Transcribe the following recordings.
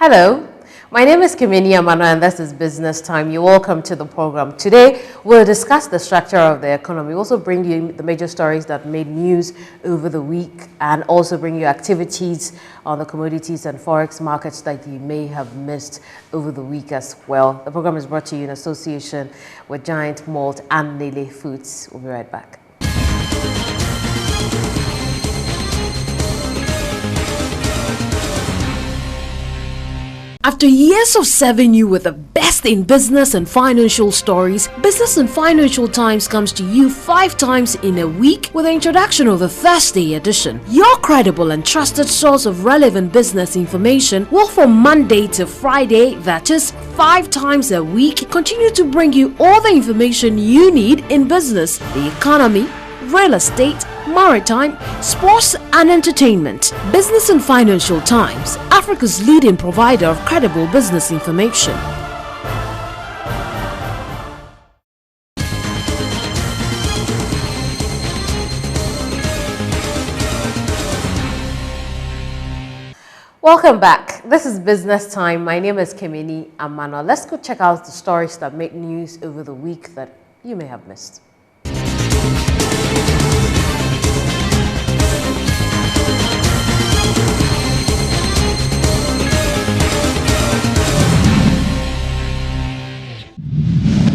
Hello, my name is Kemini Amanor and this is Business Time. You're welcome to the program. Today, we'll discuss the structure of the economy. We'll also bring you the major stories that made news over the week and also bring you activities on the commodities and forex markets that you may have missed over the week as well. The program is brought to you in association with Giant Malt and Lele Foods. We'll be right back. After years of serving you with the best in business and financial stories, Business and Financial Times comes to you 5 times in a week with the introduction of the Thursday edition. Your credible and trusted source of relevant business information will from Monday to Friday, that is 5 times a week, continue to bring you all the information you need in business, the economy, real estate, maritime, sports and entertainment. Business and Financial Times, Africa's leading provider of credible business information. Welcome back. This is Business Time. My name is Kemini Amanor. Let's go check out the stories that made news over the week that you may have missed.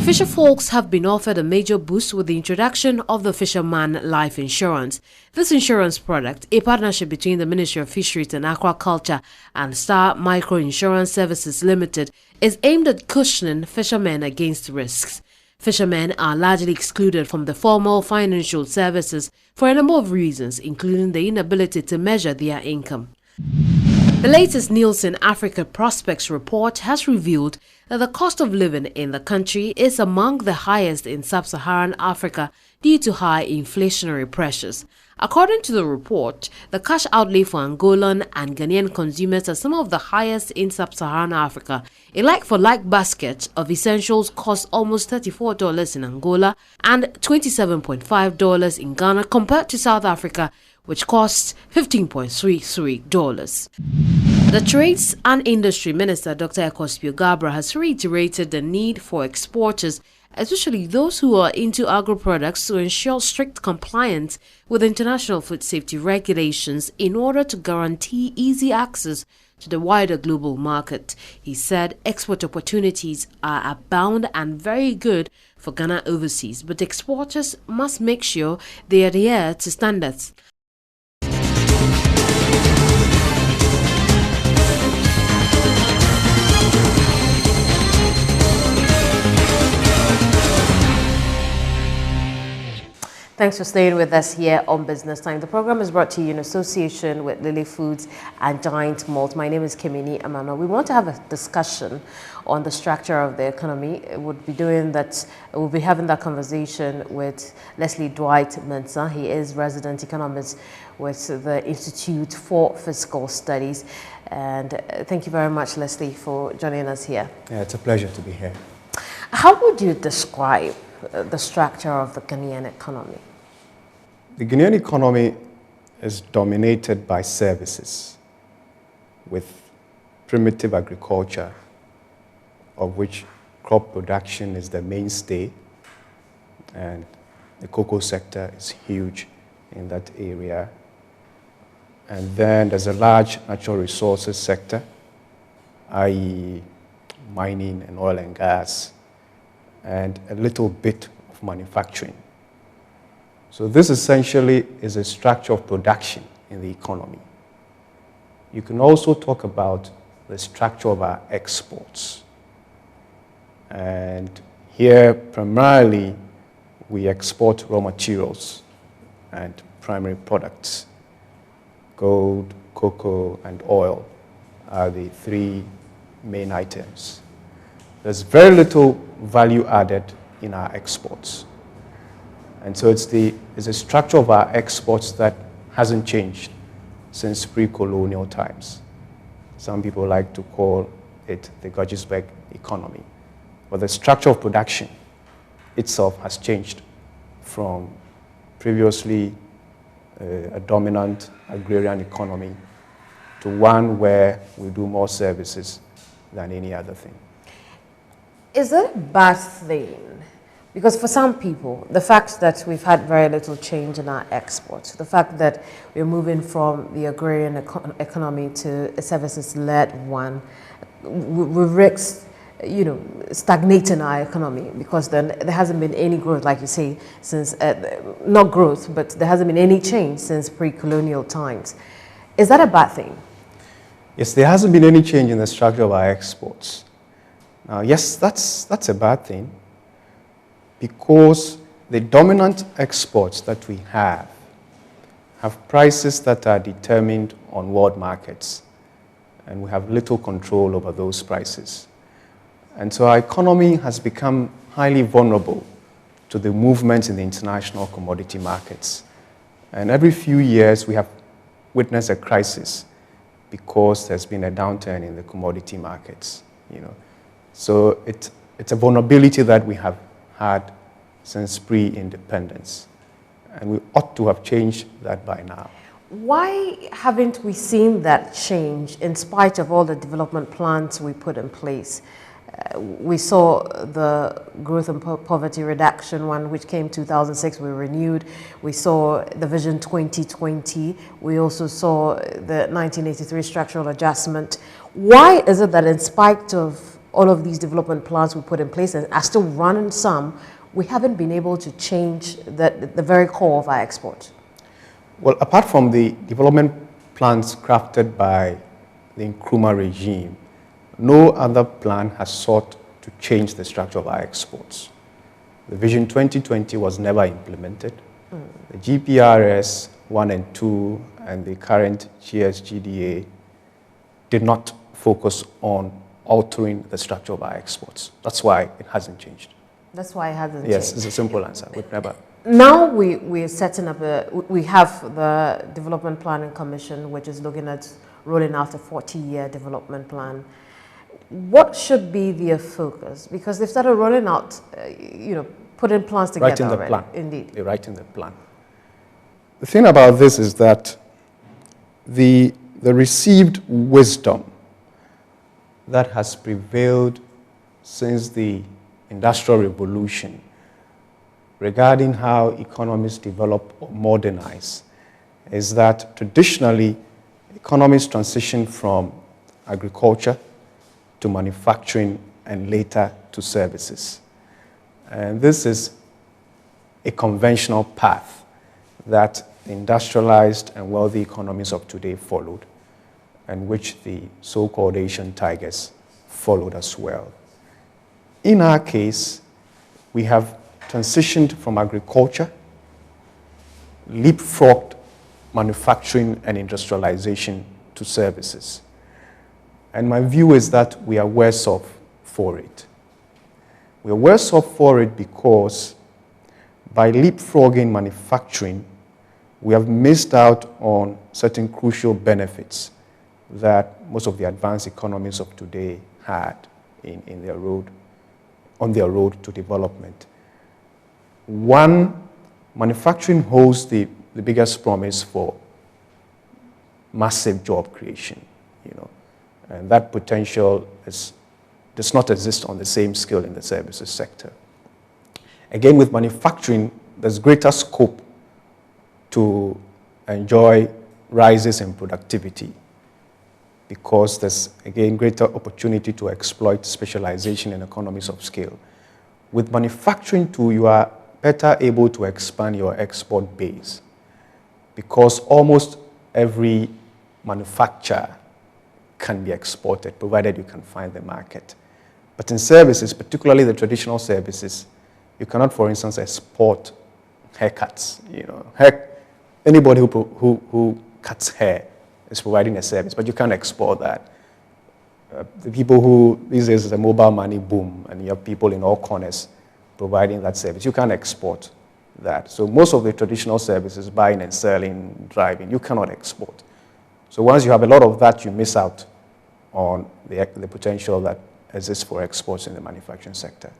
Fisher folks have been offered a major boost with the introduction of the Fisherman Life Insurance. This insurance product, a partnership between the Ministry of Fisheries and Aquaculture and Star Micro Insurance Services Limited, is aimed at cushioning fishermen against risks. Fishermen are largely excluded from the formal financial services for a number of reasons, including the inability to measure their income. The latest Nielsen Africa Prospects report has revealed that the cost of living in the country is among the highest in sub-Saharan Africa due to high inflationary pressures. According to the report, the cash outlay for Angolan and Ghanaian consumers are some of the highest in sub-Saharan Africa. A like-for-like basket of essentials costs almost $34 in Angola and $27.5 in Ghana compared to South Africa, which costs $15.33. The Trades and Industry Minister, Dr. Ekospio Gabra, has reiterated the need for exporters, especially those who are into agro-products, to ensure strict compliance with international food safety regulations in order to guarantee easy access to the wider global market. He said export opportunities are abound and very good for Ghana overseas, but exporters must make sure they adhere to standards. Thanks for staying with us here on Business Time. The program is brought to you in association with Lele Foods and Giant Malt. My name is Kemini Amanor. We want to have a discussion on the structure of the economy. We'll be having that conversation with Leslie Mensah. He is resident economist with the Institute for Fiscal Studies. And thank you very much, Leslie, for joining us here. Yeah, it's a pleasure to be here. How would you describe the structure of the Ghanaian economy? The Ghanaian economy is dominated by services, with primitive agriculture, of which crop production is the mainstay, and the cocoa sector is huge in that area. And then there's a large natural resources sector, i.e. mining and oil and gas, and a little bit of manufacturing. So this essentially is a structure of production in the economy. You can also talk about the structure of our exports. And here, primarily, we export raw materials and primary products. Gold, cocoa, and oil are the 3 main items. There's very little value added in our exports. And so it's a structure of our exports that hasn't changed since pre-colonial times. Some people like to call it the Gettysburg economy. But the structure of production itself has changed from previously a dominant agrarian economy to one where we do more services than any other thing. Is that a bad thing? Because for some people, the fact that we've had very little change in our exports, the fact that we're moving from the agrarian economy to a services-led one, we risk, stagnating our economy, because then there hasn't been any growth, like you say, since, not growth, but there hasn't been any change since pre-colonial times. Is that a bad thing? Yes, there hasn't been any change in the structure of our exports. Now, yes, that's a bad thing, because the dominant exports that we have prices that are determined on world markets, and we have little control over those prices. And so our economy has become highly vulnerable to the movements in the international commodity markets. And every few years we have witnessed a crisis because there's been a downturn in the commodity markets. So it's a vulnerability that we have had since pre-independence, and we ought to have changed that by now. Why haven't we seen that change in spite of all the development plans we put in place? We saw the growth and poverty reduction one, which came 2006, we renewed. We saw the Vision 2020. We also saw the 1983 structural adjustment. Why is it that in spite of all of these development plans we put in place and are still running some, we haven't been able to change the very core of our export? Well, apart from the development plans crafted by the Nkrumah regime, no other plan has sought to change the structure of our exports. The Vision 2020 was never implemented. The GPRS 1 and 2 and the current GSGDA did not focus on altering the structure of our exports. That's why it hasn't changed. That's why it hasn't Yes, changed. it's a simple answer. We've never. Now we're setting up we have the Development Planning Commission, which is looking at rolling out a 40-year development plan. What should be their focus? Because they've started rolling out, putting plans together Writing the already. plan. Indeed. They're writing the plan. The thing about this is that the received wisdom that has prevailed since the Industrial Revolution regarding how economies develop or modernize is that traditionally economies transition from agriculture to manufacturing and later to services. And this is a conventional path that the industrialized and wealthy economies of today followed, and which the so-called Asian tigers followed as well. In our case, we have transitioned from agriculture, leapfrogged manufacturing and industrialization to services. And my view is that we are worse off for it. We are worse off for it because by leapfrogging manufacturing, we have missed out on certain crucial benefits that most of the advanced economies of today had on their road to development. One, manufacturing holds the biggest promise for massive job creation, and that potential does not exist on the same scale in the services sector. Again, with manufacturing, there's greater scope to enjoy rises in productivity because there's, again, greater opportunity to exploit specialization and economies of scale. With manufacturing too, you are better able to expand your export base because almost every manufacturer can be exported, provided you can find the market. But in services, particularly the traditional services, you cannot, for instance, export haircuts. Anybody who cuts hair is providing a service, but you can't export that. The people who, these days, is a mobile money boom, and you have people in all corners providing that service. You can't export that. So most of the traditional services, buying and selling, driving, you cannot export. So once you have a lot of that, you miss out on the potential that exists for exports in the manufacturing sector.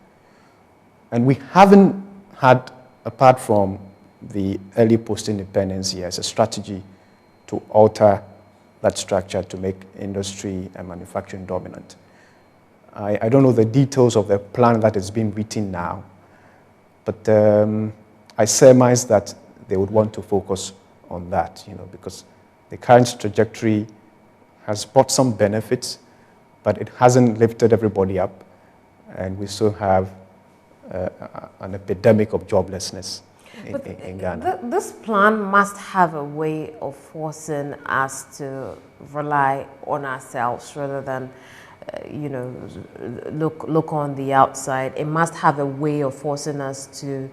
And we haven't had, apart from the early post-independence years, a strategy to alter that structure to make industry and manufacturing dominant. I don't know the details of the plan that is being written now, but I surmise that they would want to focus on that, because the current trajectory has brought some benefits, but it hasn't lifted everybody up, and we still have an epidemic of joblessness in Ghana. This plan must have a way of forcing us to rely on ourselves rather than, look on the outside. It must have a way of forcing us to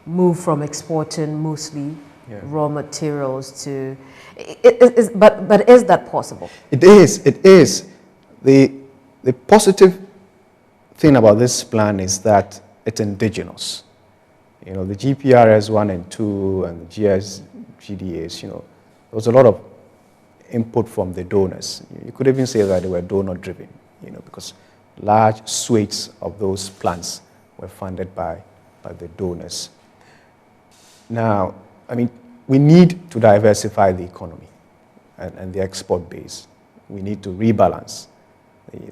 move from exporting mostly raw materials to. But is that possible? It is. The positive thing about this plan is that it's indigenous. The GPRS 1 and 2 and the GDAs, there was a lot of input from the donors. You could even say that they were donor-driven, because large swathes of those plans were funded by the donors. Now, we need to diversify the economy and the export base. We need to rebalance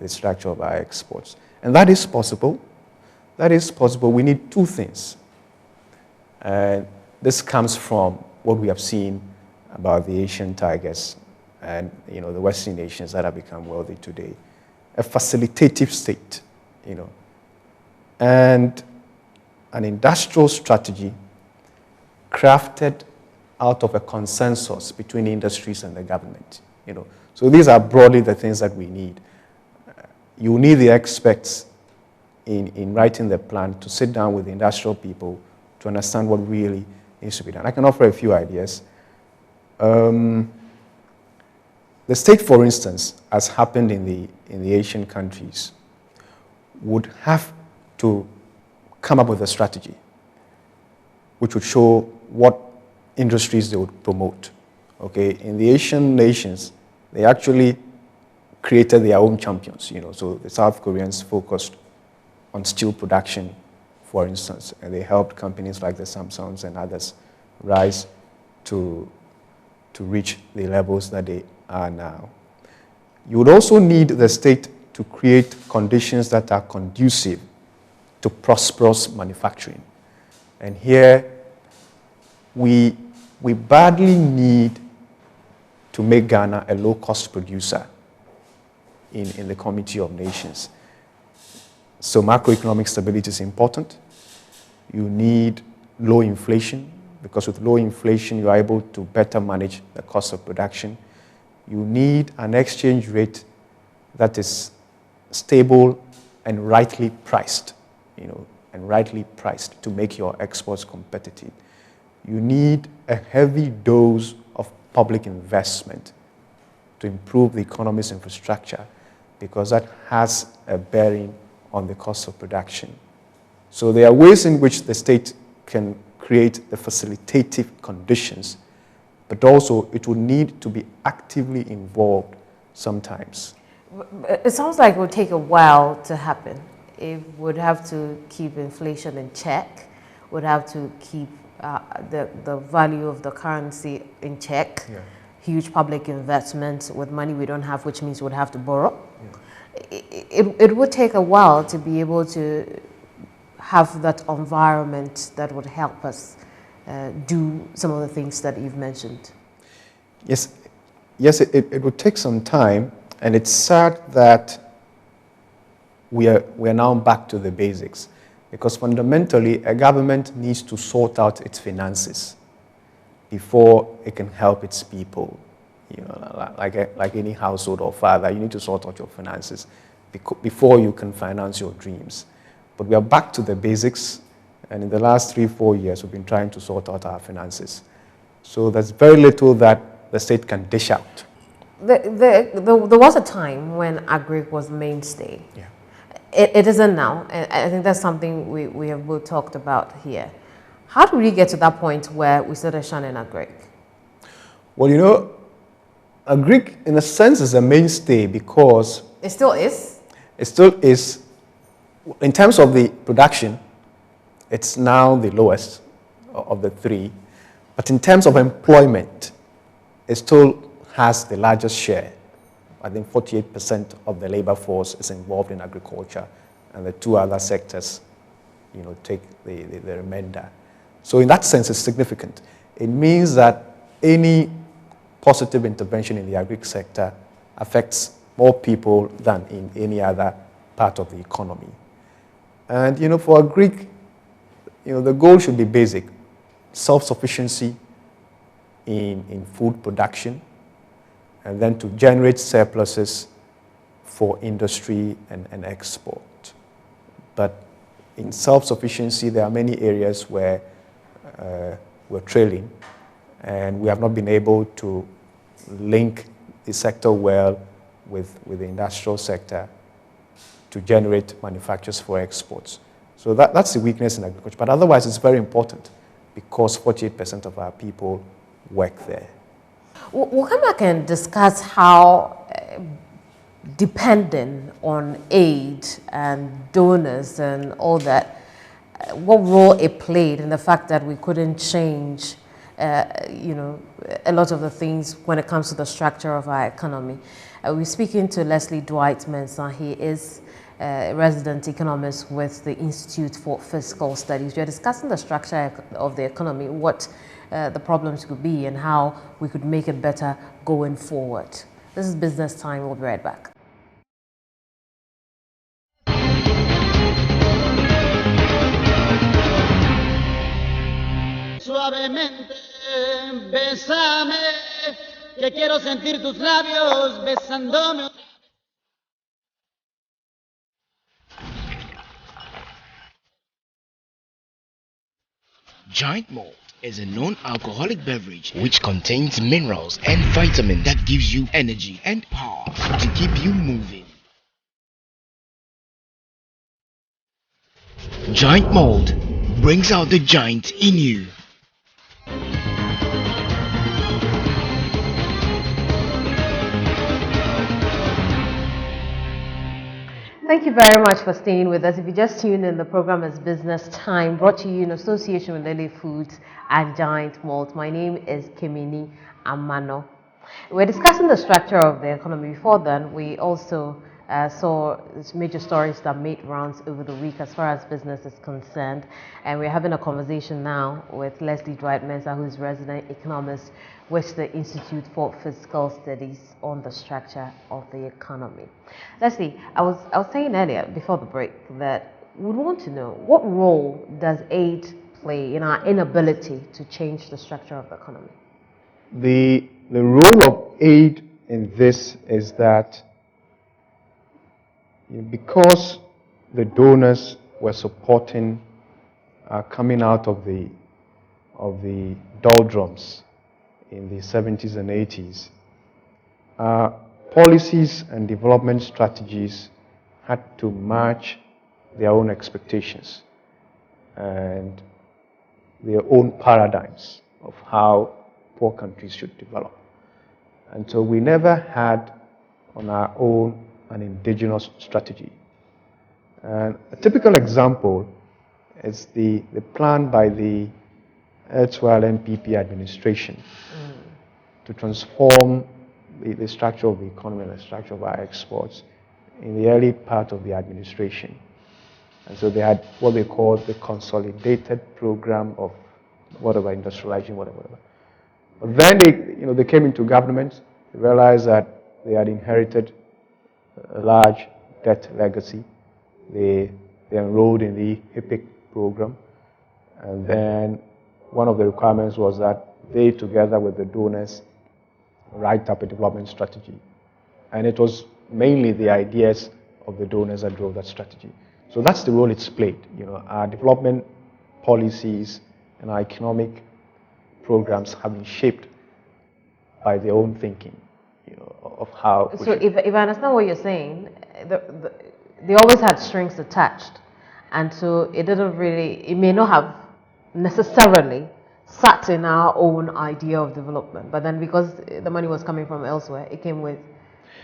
the structure of our exports. And that is possible. That is possible. We need two things. And this comes from what we have seen about the Asian tigers and the Western nations that have become wealthy today. A facilitative state, and an industrial strategy crafted out of a consensus between industries and the government. So these are broadly the things that we need. You need the experts in writing the plan to sit down with the industrial people to understand what really needs to be done. I can offer a few ideas. The state, for instance, as happened in the Asian countries, would have to come up with a strategy which would show what industries they would promote. Okay, in the Asian nations, they actually created their own champions. So the South Koreans focused on steel production, for instance, and they helped companies like the Samsungs and others rise to reach the levels that they are now. You would also need the state to create conditions that are conducive to prosperous manufacturing. And here, we badly need to make Ghana a low-cost producer in the Community of Nations. So macroeconomic stability is important. You need low inflation, because with low inflation, you are able to better manage the cost of production. You need an exchange rate that is stable and rightly priced, to make your exports competitive. You need a heavy dose of public investment to improve the economy's infrastructure, because that has a bearing on the cost of production. So there are ways in which the state can create the facilitative conditions, but also it will need to be actively involved sometimes. It sounds like it would take a while to happen. It would have to keep inflation in check, would have to keep the value of the currency in check, huge public investments with money we don't have, which means we'd have to borrow. It would take a while to be able to have that environment that would help us do some of the things that you've mentioned. Yes, it would take some time, and it's sad that we are now back to the basics, because fundamentally a government needs to sort out its finances before it can help its people. Like any household or father, you need to sort out your finances before you can finance your dreams. But we are back to the basics, and in the last 3-4 years, we've been trying to sort out our finances. So there's very little that the state can dish out. There was a time when agric was mainstay. Yeah. It isn't now, and I think that's something we have both talked about here. How do we get to that point where we started shunning agric? Well, agric, in a sense, is a mainstay because... It still is? It still is. In terms of the production, it's now the lowest of the three. But in terms of employment, it still has the largest share. I think 48% of the labor force is involved in agriculture, and the two other sectors, take the remainder. So in that sense, it's significant. It means that any positive intervention in the agri sector affects more people than in any other part of the economy. And for agri, the goal should be basic: self-sufficiency in food production, and then to generate surpluses for industry and export. But in self-sufficiency, there are many areas where we're trailing, and we have not been able to link the sector well with the industrial sector to generate manufactures for exports. So that's the weakness in agriculture. But otherwise, it's very important because 48% of our people work there. We'll come back and discuss how dependent on aid and donors and all that, what role it played in the fact that we couldn't change, a lot of the things when it comes to the structure of our economy. We're speaking to Leslie Mensah. He is a resident economist with the Institute for Fiscal Studies. We're discussing the structure of the economy, what the problems could be, and how we could make it better going forward. This is Business Time. We'll be right back. Suavemente, bésame, que quiero sentir tus labios besándome. Giant Malt is a non-alcoholic beverage which contains minerals and vitamins that gives you energy and power to keep you moving. Giant Malt brings out the giant in you. Thank you very much for staying with us. If you just tuned in, the program is Business Time, brought to you in association with Leslie Foods and Giant Malt. My name is Kemini Amanor. We're discussing the structure of the economy. Before then, we also saw major stories that made rounds over the week as far as business is concerned. And we're having a conversation now with Leslie Mensah, who is resident economist with the Institute for Fiscal Studies on the structure of the economy. Leslie, I was saying earlier before the break that we want to know, what role does aid play in our inability to change the structure of the economy? The role of aid in this is that because the donors were supporting coming out of the doldrums in the 70s and 80s, policies and development strategies had to match their own expectations and their own paradigms of how poor countries should develop. And so we never had on our own an indigenous strategy. And a typical example is the plan by the erstwhile MPP administration to transform the structure of the economy and the structure of our exports in the early part of the administration. And so they had what they called the consolidated program of whatever, industrialization, whatever. But then they came into government, they realized that they had inherited a large debt legacy. They enrolled in the HIPIC program, and then one of the requirements was that they, together with the donors, write up a development strategy. And it was mainly the ideas of the donors that drove that strategy. So that's the role it's played. Our development policies and our economic programs have been shaped by their own thinking, of how. So if I understand what you're saying, they always had strings attached, and so it may not have necessarily sat in our own idea of development, but then because the money was coming from elsewhere, it came with.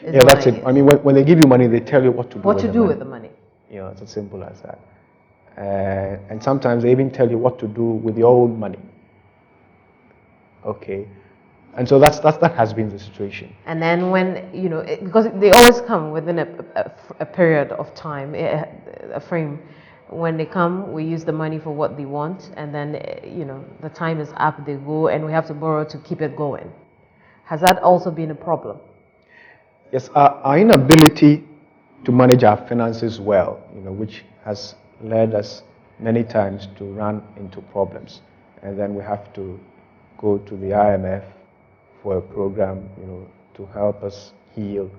Yeah, that's it. I mean, when they give you money, they tell you what to do. With the money. It's as simple as that. And sometimes they even tell you what to do with your own money. Okay, And so that has been the situation. And then when, because they always come within a period of time, a frame. When they come, we use the money for what they want, and then, the time is up, they go, and we have to borrow to keep it going. Has that also been a problem? Yes, our inability to manage our finances well, which has led us many times to run into problems. And then we have to go to the IMF for a program, to help us heal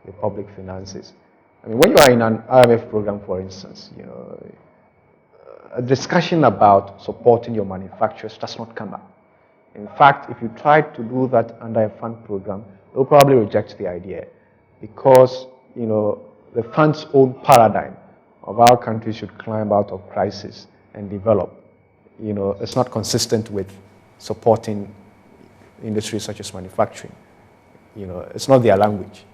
the public finances. I mean, when you are in an IMF program, for instance, a discussion about supporting your manufacturers does not come up. In fact, if you try to do that under a fund program, they'll probably reject the idea because, the fund's own paradigm of how countries should climb out of crisis and develop, it's not consistent with supporting industries such as manufacturing. It's not their language,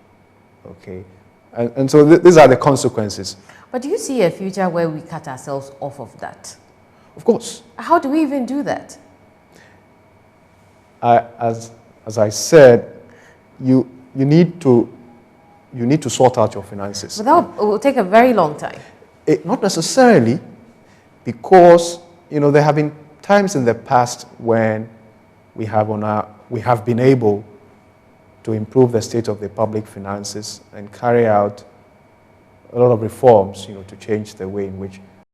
okay? And so these are the consequences. But do you see a future where we cut ourselves off of that? Of course. How do we even do that? As I said, you need to sort out your finances. But it will take a very long time. Not necessarily, because there have been times in the past when we have been able to improve the state of the public finances and carry out a lot of reforms, to change the way in which